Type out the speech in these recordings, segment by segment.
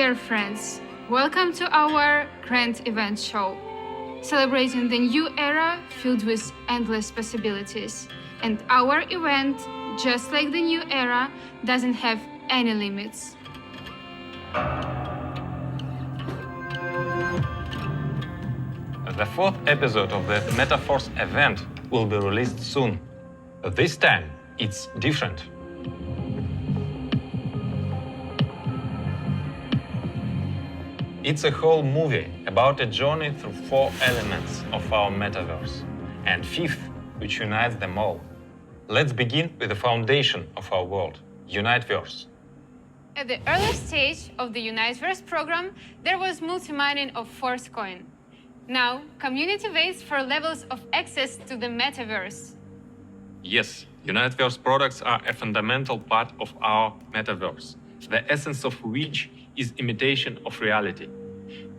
Dear friends, welcome to our grand event show, celebrating the new era filled with endless possibilities. And our event, just like the new era, doesn't have any limits. The fourth episode of the Metaforce event will be released soon. This time, it's different. It's a whole movie about a journey through 4 elements of our metaverse, and fifth, which unites them all. Let's begin with the foundation of our world, Uniteverse. At the early stage of the Uniteverse program, there was multi-mining of Force coin. Now, community waits for levels of access to the metaverse. Yes, Uniteverse products are a fundamental part of our metaverse, the essence of which is imitation of reality.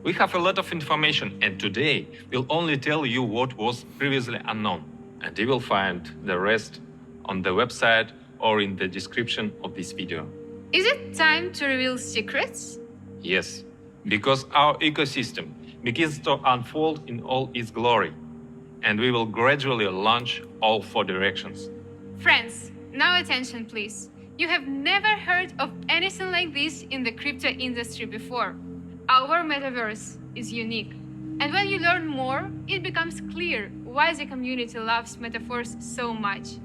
We have a lot of information, and today we'll only tell you what was previously unknown, and you will find the rest on the website or in the description of this video. Is it time to reveal secrets? Yes, because our ecosystem begins to unfold in all its glory, and we will gradually launch all 4 directions. Friends, now attention please. You have never heard of anything like this in the crypto industry before. Our metaverse is unique. And when you learn more, it becomes clear why the community loves Metaforce so much.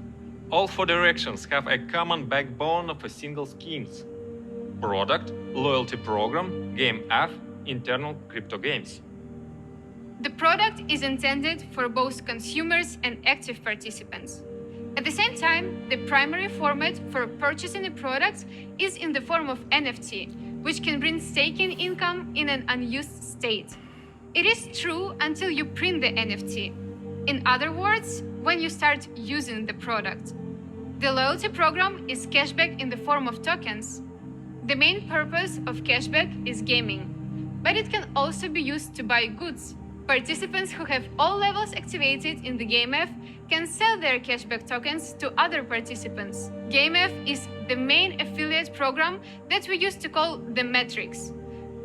All 4 directions have a common backbone of a single scheme: product, loyalty program, game app, internal crypto games. The product is intended for both consumers and active participants. At the same time, the primary format for purchasing a product is in the form of NFT, which can bring staking income in an unused state. It is true until you print the NFT. In other words, when you start using the product. The loyalty program is cashback in the form of tokens. The main purpose of cashback is gaming, but it can also be used to buy goods. Participants who have all levels activated in the GameF can sell their cashback tokens to other participants. GameF is the main affiliate program that we used to call the Metrics.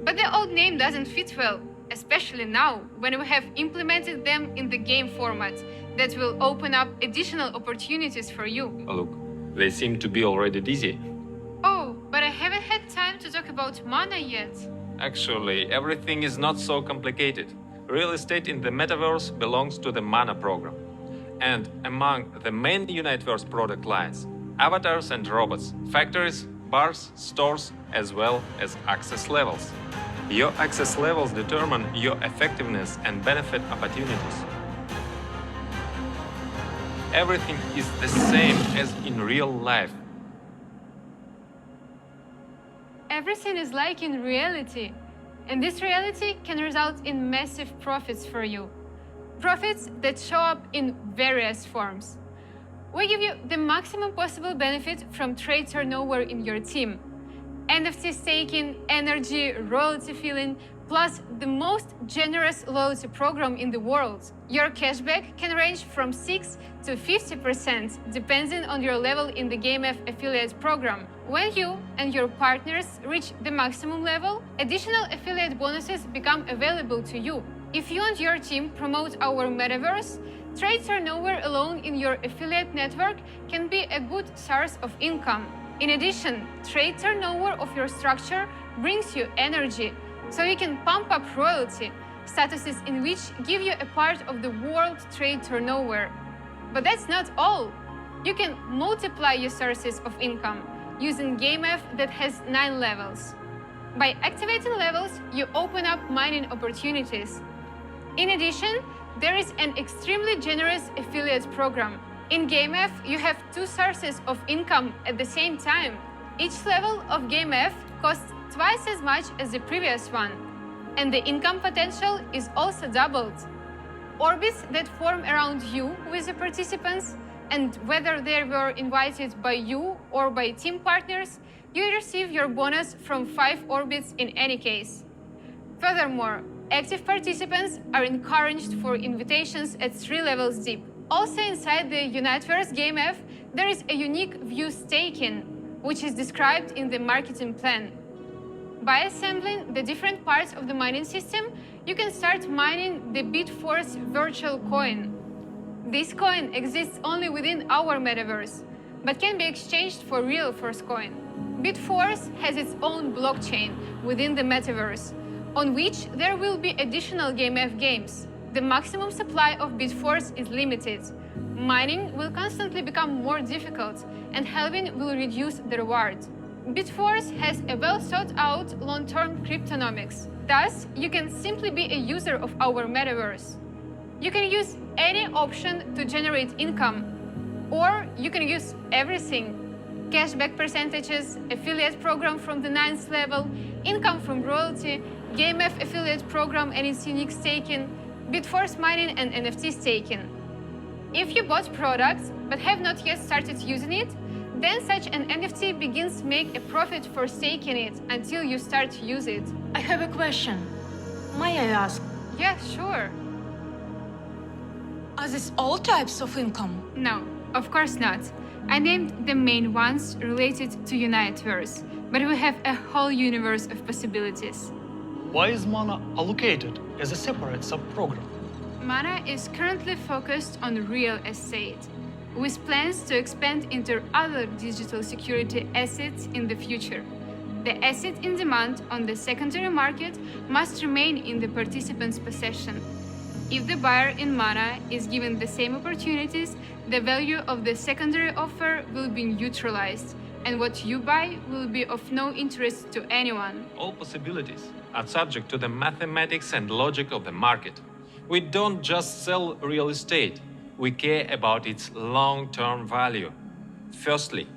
But the old name doesn't fit well, especially now when we have implemented them in the game format that will open up additional opportunities for you. Look, they seem to be already dizzy. Oh, but I haven't had time to talk about mana yet. Actually, everything is not so complicated. Real estate in the metaverse belongs to the Mana program. And among the main Uniteverse product lines, avatars and robots, factories, bars, stores, as well as access levels. Your access levels determine your effectiveness and benefit opportunities. Everything is the same as in real life. Everything is like in reality. And this reality can result in massive profits for you. Profits that show up in various forms. We give you the maximum possible benefit from trade turnover in your team. NFT staking, energy, royalty filling, plus the most generous loyalty program in the world. Your cashback can range from 6 to 50% depending on your level in the GameF affiliate program. When you and your partners reach the maximum level, additional affiliate bonuses become available to you. If you and your team promote our metaverse, trade turnover alone in your affiliate network can be a good source of income. In addition, trade turnover of your structure brings you energy, so you can pump up royalty, statuses in which give you a part of the world trade turnover. But that's not all. You can multiply your sources of income using GameF that has 9 levels. By activating levels, you open up mining opportunities. In addition, there is an extremely generous affiliate program. In GameF, you have 2 sources of income at the same time. Each level of GameF costs twice as much as the previous one, and the income potential is also doubled. Orbits that form around you with the participants, and whether they were invited by you or by team partners, you receive your bonus from 5 orbits in any case. Furthermore, active participants are encouraged for invitations at 3 levels deep. Also inside the Uniteverse GameF, there is a unique view staking, which is described in the marketing plan. By assembling the different parts of the mining system, you can start mining the Metaforce virtual coin. This coin exists only within our metaverse, but can be exchanged for real Force coin. Metaforce has its own blockchain within the metaverse, on which there will be additional GameF games. The maximum supply of Metaforce is limited. Mining will constantly become more difficult, and halving will reduce the reward. Metaforce has a well-thought-out long-term cryptonomics. Thus, you can simply be a user of our metaverse. You can use any option to generate income, or you can use everything. Cashback percentages, affiliate program from the 9th level, income from royalty, GameF affiliate program and its unique staking, Metaforce mining and NFT staking. If you bought products but have not yet started using it, then such an NFT begins to make a profit for staking it until you start to use it. I have a question. May I ask, Yeah, sure. are these all types of income? No, of course not. I named the main ones related to Uniteverse, but we have a whole universe of possibilities. Why is Mana allocated as a separate subprogram? Mana is currently focused on real estate, with plans to expand into other digital security assets in the future. The asset in demand on the secondary market must remain in the participant's possession. If the buyer in Mana is given the same opportunities, the value of the secondary offer will be neutralized, and what you buy will be of no interest to anyone. All possibilities are subject to the mathematics and logic of the market. We don't just sell real estate, we care about its long-term value. Firstly,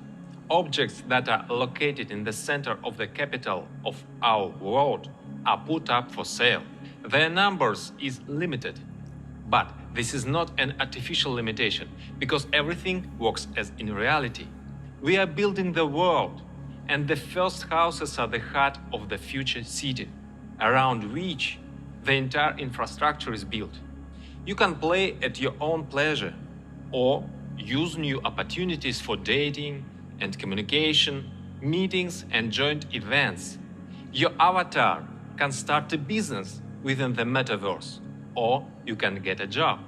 objects that are located in the center of the capital of our world are put up for sale. Their numbers is limited, but this is not an artificial limitation because everything works as in reality. We are building the world, and the first houses are the heart of the future city, around which the entire infrastructure is built. You can play at your own pleasure, or use new opportunities for dating and communication, meetings and joint events. Your avatar can start a business within the metaverse, or you can get a job.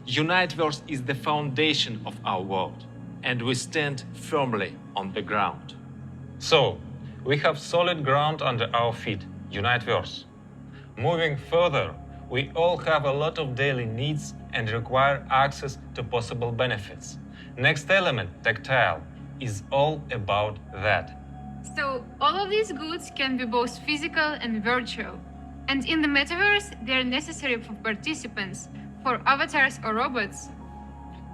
Uniteverse is the foundation of our world, and we stand firmly on the ground. So, we have solid ground under our feet, Uniteverse. Moving further, we all have a lot of daily needs and require access to possible benefits. Next element, tactile, is all about that. So, all of these goods can be both physical and virtual. And in the metaverse, they are necessary for participants, for avatars or robots.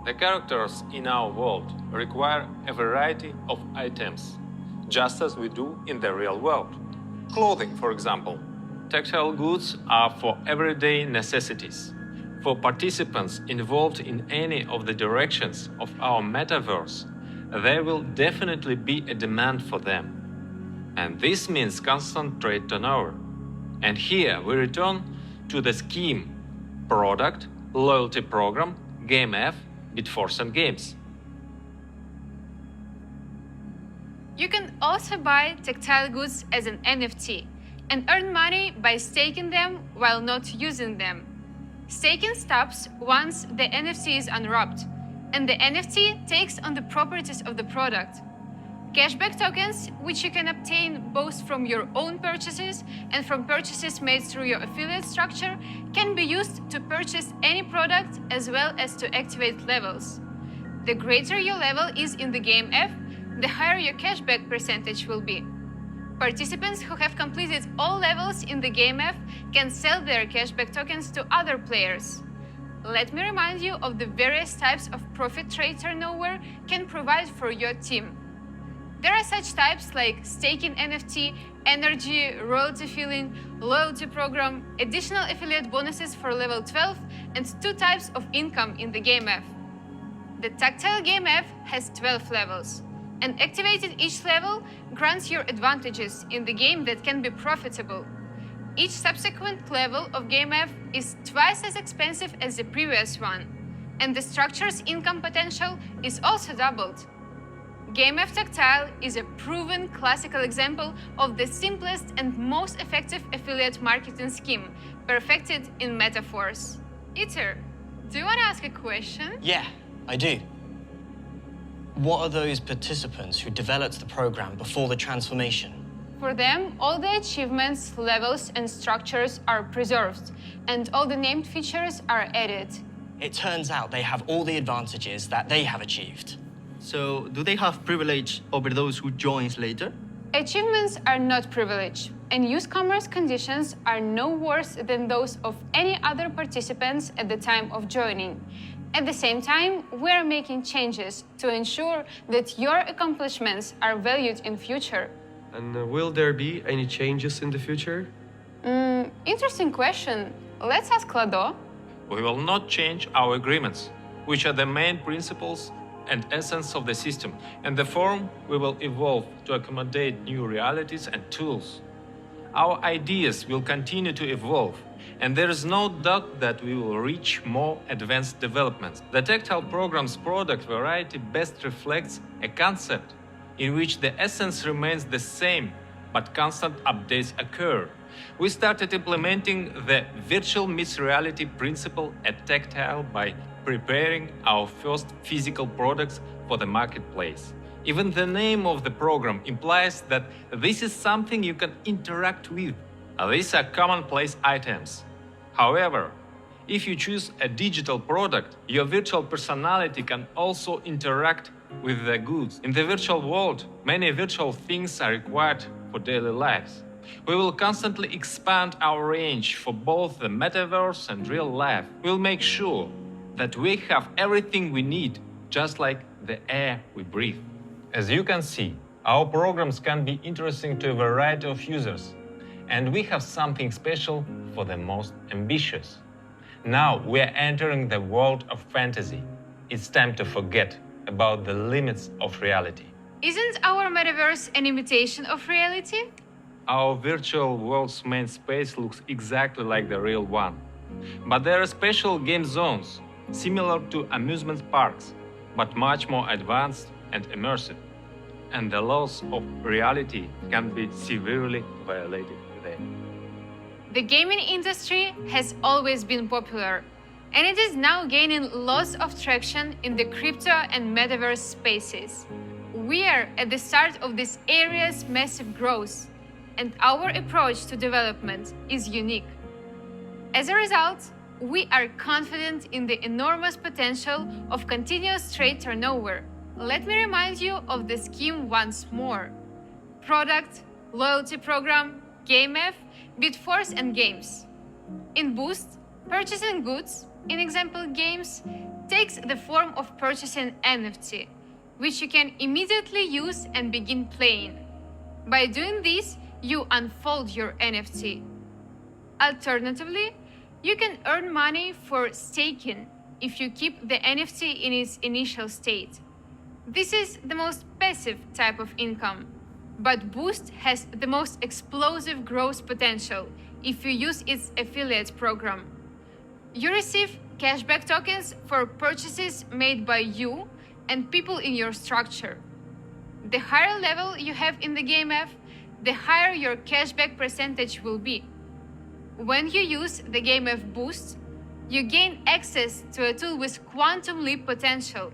The characters in our world require a variety of items, just as we do in the real world. Clothing, for example. Tactile goods are for everyday necessities. For participants involved in any of the directions of our metaverse, there will definitely be a demand for them. And this means constant trade turnover. And here we return to the scheme: product, loyalty program, GameF, Metaforce and games. You can also buy tactile goods as an NFT and earn money by staking them while not using them. Staking stops once the NFT is unwrapped, and the NFT takes on the properties of the product. Cashback tokens, which you can obtain both from your own purchases and from purchases made through your affiliate structure, can be used to purchase any product as well as to activate levels. The greater your level is in the game F, the higher your cashback percentage will be. Participants who have completed all levels in the game F can sell their cashback tokens to other players. Let me remind you of the various types of profit trade turnover can provide for your team. There are such types like staking NFT, energy, royalty filling, loyalty program, additional affiliate bonuses for level 12, and 2 types of income in the game F. The tactile game F has 12 levels, and activating each level grants you advantages in the game that can be profitable. Each subsequent level of game F is twice as expensive as the previous one, and the structure's income potential is also doubled. GameF Tactile is a proven classical example of the simplest and most effective affiliate marketing scheme, perfected in Metaforce. Iter, do you want to ask a question? Yeah, I do. What are those participants who developed the program before the transformation? For them, all the achievements, levels, and structures are preserved, and all the named features are added. It turns out they have all the advantages that they have achieved. So, do they have privilege over those who joins later? Achievements are not privilege, and newcomers' conditions are no worse than those of any other participants at the time of joining. At the same time, we are making changes to ensure that your accomplishments are valued in future. And will there be any changes in the future? Interesting question. Let's ask Lado. We will not change our agreements, which are the main principles and essence of the system, and the form we will evolve to accommodate new realities and tools. Our ideas will continue to evolve, and there is no doubt that we will reach more advanced developments. The tactile program's product variety best reflects a concept in which the essence remains the same, but constant updates occur. We started implementing the virtual meets reality principle at Tactile by preparing our first physical products for the marketplace. Even the name of the program implies that this is something you can interact with. These are commonplace items. However, if you choose a digital product, your virtual personality can also interact with the goods. In the virtual world, many virtual things are required for daily lives. We will constantly expand our range for both the metaverse and real life. We'll make sure that we have everything we need, just like the air we breathe. As you can see, our programs can be interesting to a variety of users, and we have something special for the most ambitious. Now we are entering the world of fantasy. It's time to forget about the limits of reality. Isn't our metaverse an imitation of reality? Our virtual world's main space looks exactly like the real one. But there are special game zones, similar to amusement parks, but much more advanced and immersive. And the laws of reality can be severely violated there. The gaming industry has always been popular, and it is now gaining lots of traction in the crypto and metaverse spaces. We are at the start of this area's massive growth, and our approach to development is unique. As a result, we are confident in the enormous potential of continuous trade turnover. Let me remind you of the scheme once more. Product, loyalty program, GameF, Bitforce and games. In Boost, purchasing goods, in example games, takes the form of purchasing NFT, which you can immediately use and begin playing. By doing this, you unfold your NFT. Alternatively, you can earn money for staking if you keep the NFT in its initial state. This is the most passive type of income, but Boost has the most explosive growth potential if you use its affiliate program. You receive cashback tokens for purchases made by you and people in your structure. The higher level you have in the GameF, the higher your cashback percentage will be. When you use the GameF Boost, you gain access to a tool with quantum leap potential.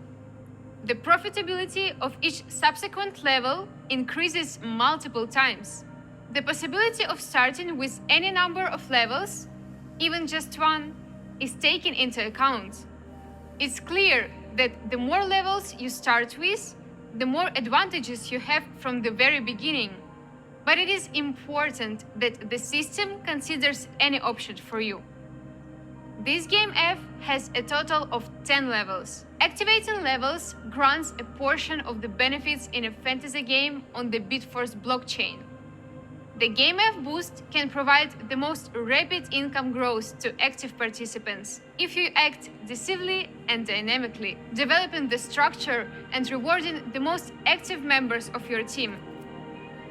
The profitability of each subsequent level increases multiple times. The possibility of starting with any number of levels, even just one, is taken into account. It's clear that the more levels you start with, the more advantages you have from the very beginning. But it is important that the system considers any option for you. This GameF has a total of 10 levels. Activating levels grants a portion of the benefits in a fantasy game on the Bitforce blockchain. The GameF Boost can provide the most rapid income growth to active participants if you act decisively and dynamically, developing the structure and rewarding the most active members of your team.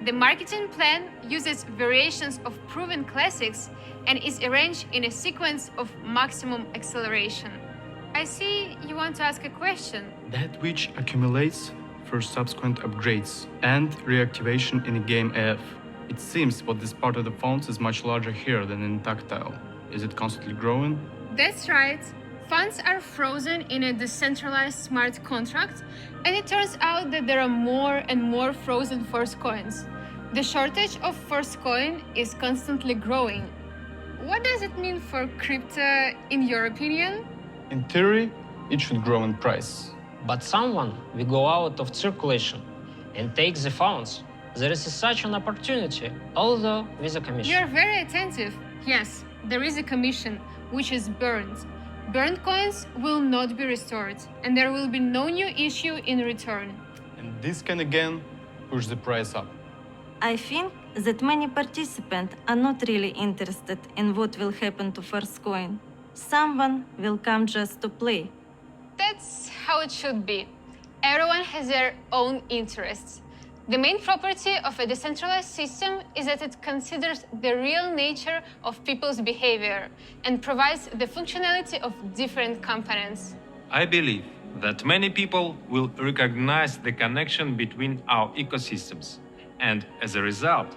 The marketing plan uses variations of proven classics and is arranged in a sequence of maximum acceleration. I see you want to ask a question. That which accumulates for subsequent upgrades and reactivation in game AF. It seems that this part of the funds is much larger here than in tactile. Is it constantly growing? That's right. Funds are frozen in a decentralized smart contract, and it turns out that there are more and more frozen Force coins. The shortage of Force coin is constantly growing. What does it mean for crypto, in your opinion? In theory, it should grow in price. But someone will go out of circulation and take the funds. There is such an opportunity, although with a commission. You're very attentive. Yes, there is a commission, which is burned. Burned coins will not be restored, and there will be no new issue in return. And this can again push the price up. I think that many participants are not really interested in what will happen to First Coin. Someone will come just to play. That's how it should be. Everyone has their own interests. The main property of a decentralized system is that it considers the real nature of people's behavior and provides the functionality of different components. I believe that many people will recognize the connection between our ecosystems and, as a result,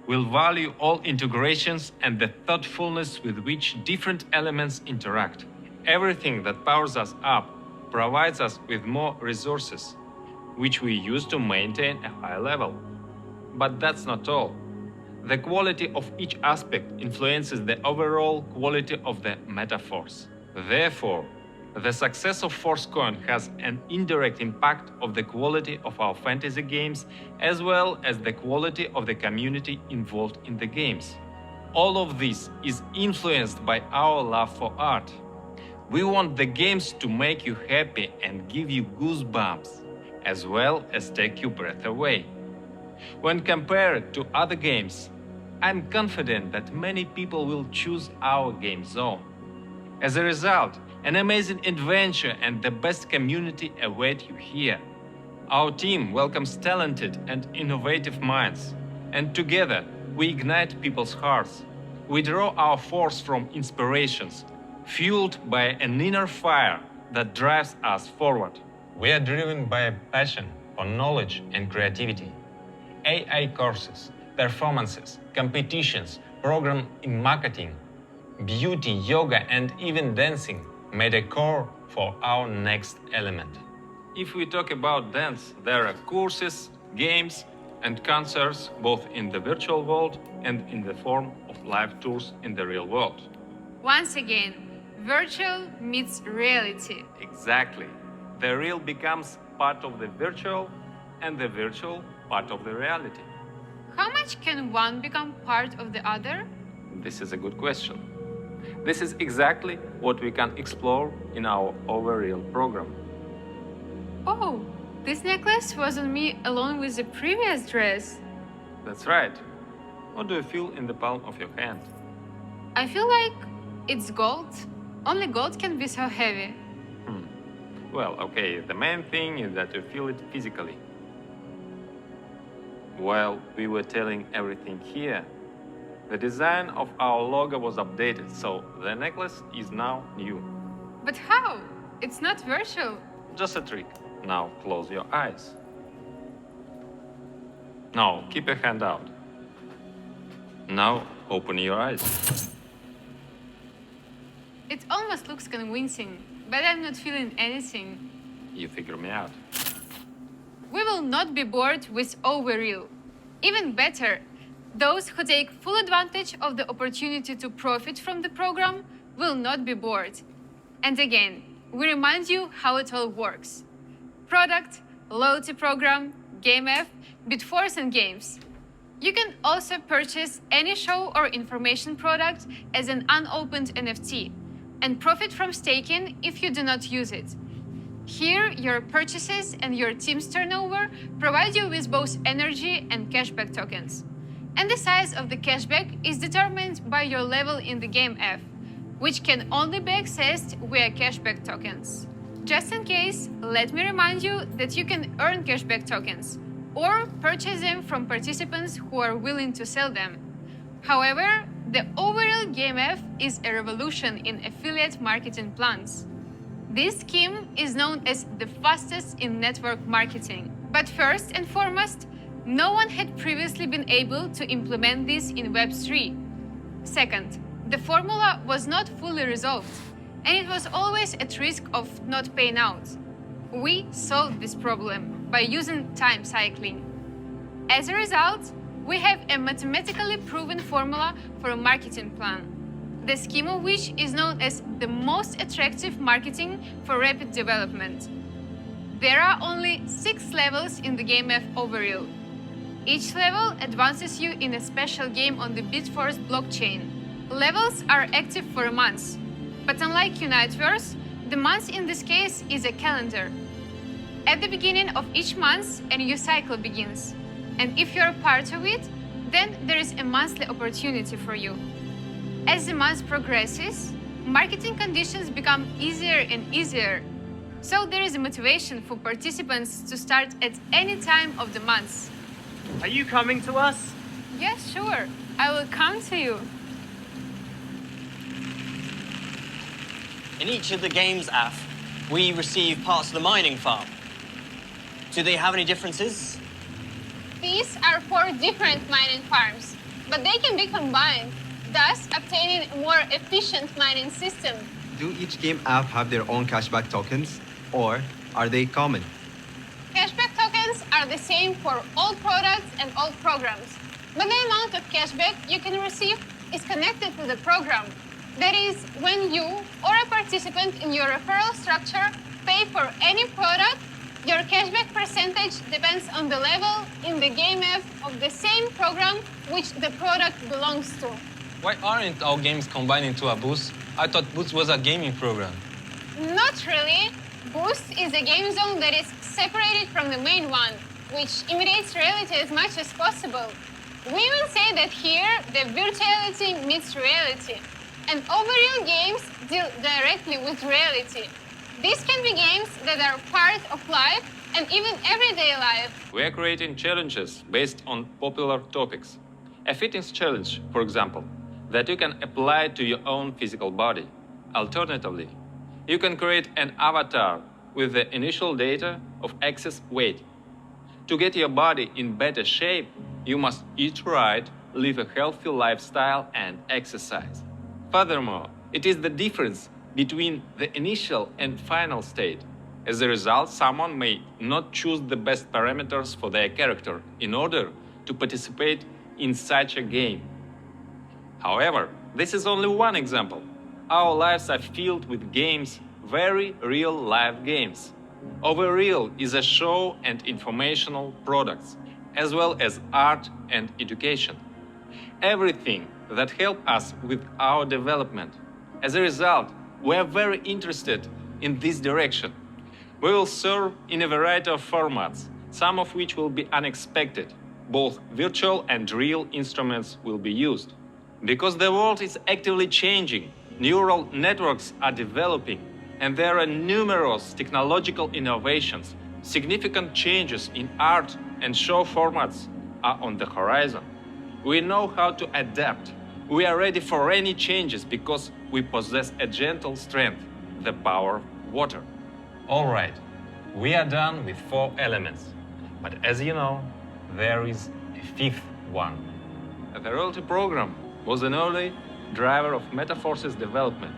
will value all integrations and the thoughtfulness with which different elements interact. Everything that powers us up provides us with more resources, which we use to maintain a high level. But that's not all. The quality of each aspect influences the overall quality of the Metaforce. Therefore, the success of ForceCoin has an indirect impact of the quality of our fantasy games as well as the quality of the community involved in the games. All of this is influenced by our love for art. We want the games to make you happy and give you goosebumps, as well as take your breath away. When compared to other games, I'm confident that many people will choose our game zone. As a result, an amazing adventure and the best community await you here. Our team welcomes talented and innovative minds, and together we ignite people's hearts. We draw our force from inspirations, fueled by an inner fire that drives us forward. We are driven by a passion for knowledge and creativity. AI courses, performances, competitions, programs in marketing, beauty, yoga, and even dancing made a core for our next element. If we talk about dance, there are courses, games, and concerts both in the virtual world and in the form of live tours in the real world. Once again, virtual meets reality. Exactly. The real becomes part of the virtual and the virtual part of the reality. How much can one become part of the other? This is a good question. This is exactly what we can explore in our Overreal program. Oh, this necklace was on me along with the previous dress. That's right. What do you feel in the palm of your hand? I feel like it's gold. Only gold can be so heavy. Well, okay, the main thing is that you feel it physically. While we were telling everything here, the design of our logo was updated, so the necklace is now new. But how? It's not virtual. Just a trick. Now close your eyes. No, keep your hand out. Now open your eyes. It almost looks convincing, but I'm not feeling anything. You figure me out. We will not be bored with Overreal. Even better, those who take full advantage of the opportunity to profit from the program will not be bored. And again, we remind you how it all works. Product, loyalty program, Game F, Bitforce and games. You can also purchase any show or information product as an unopened NFT and profit from staking if you do not use it. Here, your purchases and your team's turnover provide you with both energy and cashback tokens. And the size of the cashback is determined by your level in the Game F, which can only be accessed via cashback tokens. Just in case, let me remind you that you can earn cashback tokens or purchase them from participants who are willing to sell them. However, the overall Game F is a revolution in affiliate marketing plans. This scheme is known as the fastest in network marketing. But first and foremost, no one had previously been able to implement this in Web3. Second, the formula was not fully resolved, and it was always at risk of not paying out. We solved this problem by using time cycling. As a result, we have a mathematically proven formula for a marketing plan, the scheme of which is known as the most attractive marketing for rapid development. There are only 6 levels in the GameF overview. Each level advances you in a special game on the Metaforce blockchain. Levels are active for a month, but unlike Uniteverse, the month in this case is a calendar. At the beginning of each month, a new cycle begins, and if you're a part of it, then there is a monthly opportunity for you. As the month progresses, marketing conditions become easier and easier, so there is a motivation for participants to start at any time of the month. Are you coming to us? Yes, sure. I will come to you. In each of the games app, we receive parts of the mining farm. Do they have any differences? These are 4 different mining farms, but they can be combined, thus obtaining a more efficient mining system. Do each game app have their own cashback tokens, or are they common? Cashback tokens are the same for all products and all programs, but the amount of cashback you can receive is connected to the program. That is, when you or a participant in your referral structure pay for any product, your cashback percentage depends on the level in the game app of the same program which the product belongs to. Why aren't our games combined into a Boost? I thought Boost was a gaming program. Not really. Boost is a game zone that is separated from the main one, which imitates reality as much as possible. We will say that here the virtuality meets reality, and overreal games deal directly with reality. These can be games that are part of life and even everyday life. We are creating challenges based on popular topics. A fitness challenge, for example, that you can apply to your own physical body. Alternatively, you can create an avatar with the initial data of excess weight. To get your body in better shape, you must eat right, live a healthy lifestyle, and exercise. Furthermore, it is the difference between the initial and final state. As a result, someone may not choose the best parameters for their character in order to participate in such a game. However, this is only one example. Our lives are filled with games, very real life games. Overreal is a show and informational products, as well as art and education. Everything that helps us with our development. As a result, we are very interested in this direction. We will serve in a variety of formats, some of which will be unexpected. Both virtual and real instruments will be used. Because the world is actively changing, neural networks are developing, and there are numerous technological innovations. Significant changes in art and show formats are on the horizon. We know how to adapt. We are ready for any changes because we possess a gentle strength, the power of water. All right, we are done with 4 elements. But as you know, there is a 5th one. The royalty program was an early driver of Metaforce's development.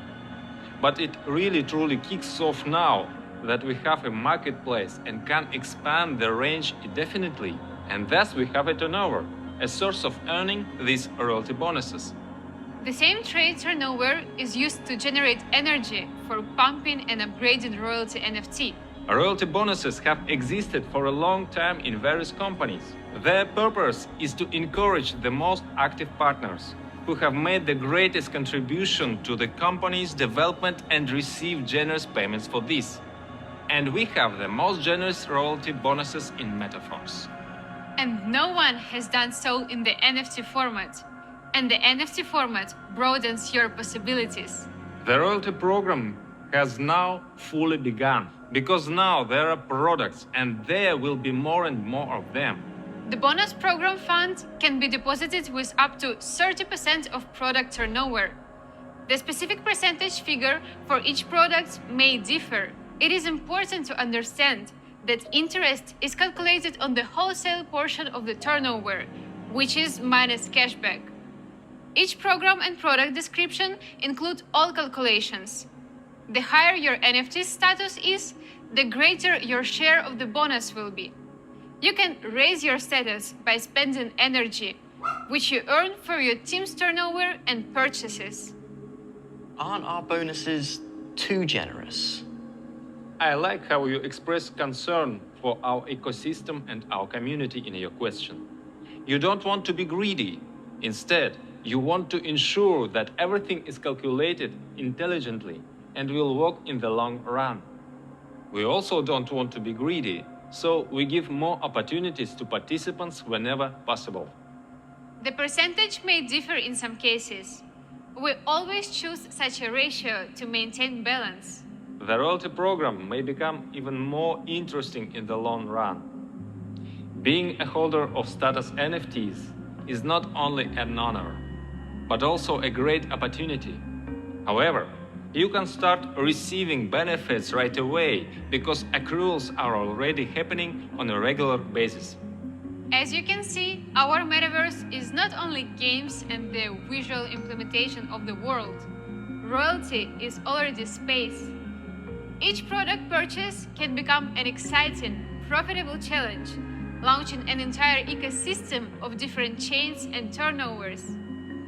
But it really truly kicks off now that we have a marketplace and can expand the range indefinitely. And thus we have a turnover, a source of earning these royalty bonuses. The same trade turnover is used to generate energy for pumping and upgrading royalty NFT. Royalty bonuses have existed for a long time in various companies. Their purpose is to encourage the most active partners who have made the greatest contribution to the company's development and receive generous payments for this. And we have the most generous royalty bonuses in Metaforce. And no one has done so in the NFT format. And the NFT format broadens your possibilities. The royalty program has now fully begun, because now there are products and there will be more and more of them. The bonus program fund can be deposited with up to 30% of product turnover. The specific percentage figure for each product may differ. It is important to understand that interest is calculated on the wholesale portion of the turnover, which is minus cashback. Each program and product description include all calculations. The higher your NFT status is, the greater your share of the bonus will be. You can raise your status by spending energy, which you earn for your team's turnover and purchases. Aren't our bonuses too generous? I like how you express concern for our ecosystem and our community in your question. You don't want to be greedy. Instead, you want to ensure that everything is calculated intelligently and will work in the long run. We also don't want to be greedy, so we give more opportunities to participants whenever possible. The percentage may differ in some cases. We always choose such a ratio to maintain balance. The royalty program may become even more interesting in the long run. Being a holder of status NFTs is not only an honor, but also a great opportunity. However, you can start receiving benefits right away because accruals are already happening on a regular basis. As you can see, our metaverse is not only games and the visual implementation of the world. Royalty is already space. Each product purchase can become an exciting, profitable challenge, launching an entire ecosystem of different chains and turnovers.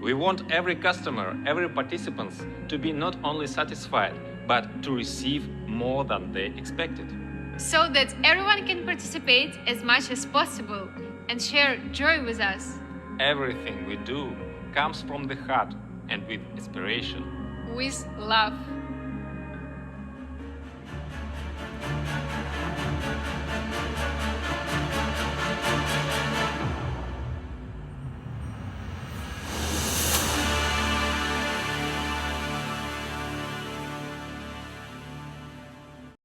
We want every customer, every participant to be not only satisfied, but to receive more than they expected. So that everyone can participate as much as possible and share joy with us. Everything we do comes from the heart and with inspiration. With love.